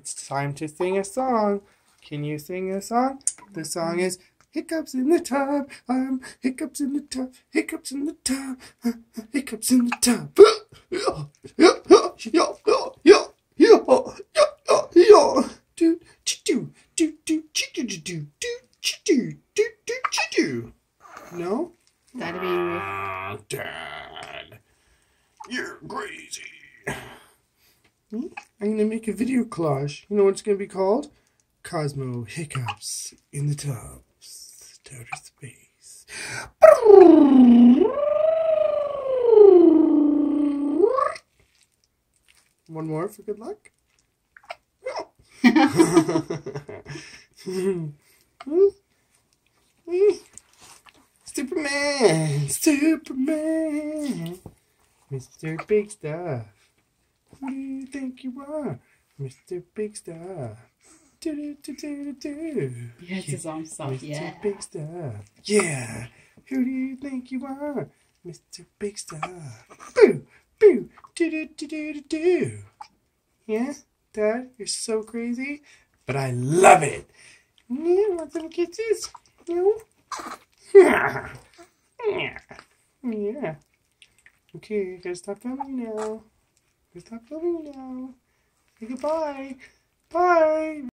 It's time to sing a song. Can you sing a song? The song is Hiccups in the tub. Hiccups in the tub. Hiccups in the tub. Hiccups in the tub. No? That'd be... Dad, you're crazy. I'm going to make a video collage. You know what it's going to be called? Cosmo Hiccups in the Tubs. Outer space. One more for good luck. Superman! Superman! Mr. Big Stuff. Who do you think you are? Mr. Big Stuff. Do-do-do-do-do. Yeah, it's his own stuff, Mr. yeah. Big Stuff. Yeah. Who do you think you are? Mr. Big Stuff. Boo! Boo! Do-do-do-do-do-do. Yeah? Dad, you're so crazy. But I love it. Yeah, want some kisses? No? Yeah. Yeah. Okay, gotta stop filming now. Gotta stop filming now. Say goodbye. Bye.